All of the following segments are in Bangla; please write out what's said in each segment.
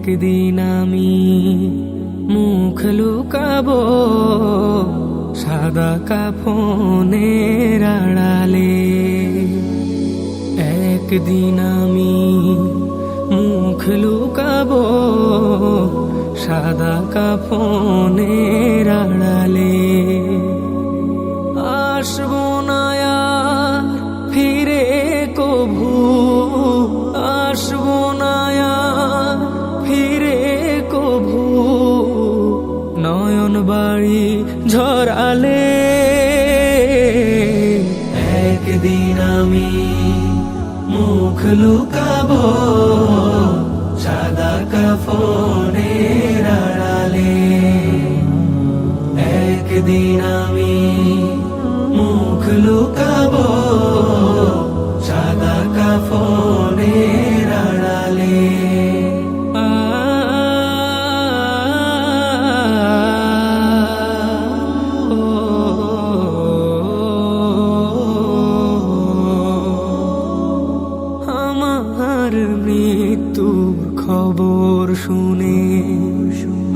একদিন আমি মুখ লুকাবো সাদা কাফনের আড়ালে। একদিন আমি মুখ লুকাবো সাদা কাফনের আড়ালে। আসবো না আর ফিরে কভু, আসবো না আর ফিরে কভু নয়ন বাড়ি ঝরালে। একদিন আমি মুখ লুকাবো সাদা কাফনের আড়ালে। একদিন আমি মুখ লুকাবো সাদা কাফনের আড়ালে। আমার মৃত্যুর খবর শুনে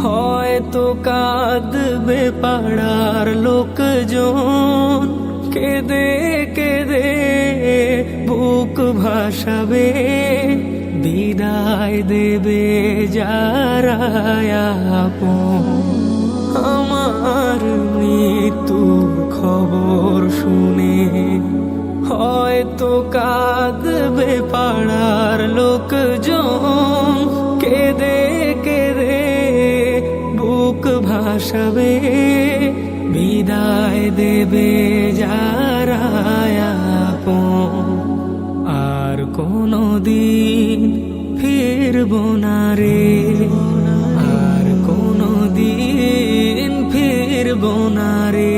হয়তো কাঁদবে পাড়ার লোকজন, কেঁদে কেঁদে বুক ভাসাবে, বিদায় দেবে যারা আপন। আমার মৃত্যুর খবর শুনে হয়তো কাঁদবে পাড়ার লোকজন, কেঁদে কেঁদে বুক ভাসাবে, বিদায় দেবে যারা আপন। আর কোনদিন ফিরবো না রে, আর কোনদিন ফিরবো না রে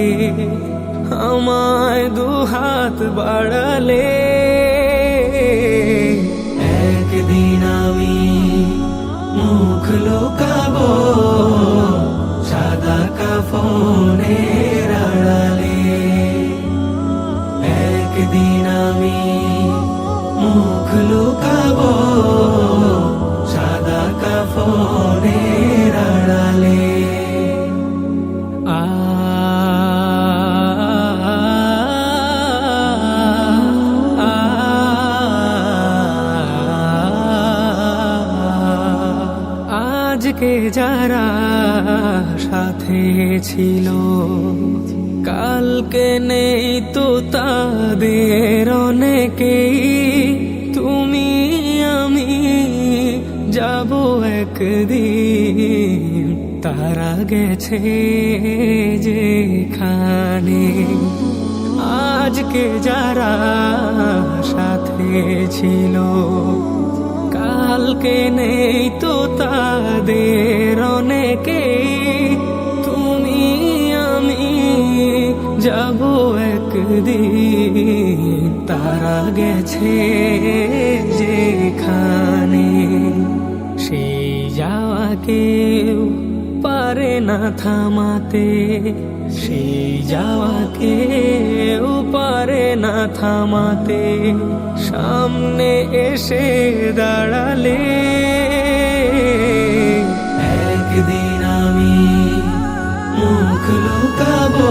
আমায় দুহাত বাড়ালে। একদিন আমি মুখ লুকাবো সাদা কাফনের আড়ালে। একদিন আমি মুখ লুকাবো সাদা কাফনের আড়ালে। আজকে যারা সাথে ছিল কালকে নেই তো তাদের অনেকেই। তুমি আমি যাব একদিন, তারা গেছে যেখানে। আজকে যারা সাথে ছিল কালকে নেই তো তাদের অনেকেই। তুমি আমি যাব একদিন, তারা গেছে যেখানে। সেই যাওয়া কেউ পারে না থামাতে, সেই যাওয়া কেউ পারে না থামাতে, সামনে এসে দাঁড়ালে। একদিন আমি মুখ লুকাবো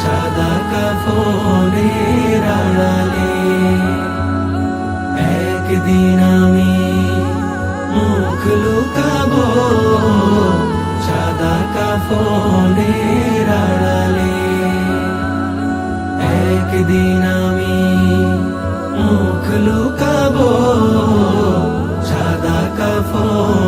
সাদা কাফনের আড়ালে। একদিন আমি মুখ লুকাবো সাদা কাফনের আড়ালে। একদিন আমি মুখ লুকাবো সাদা কাফন।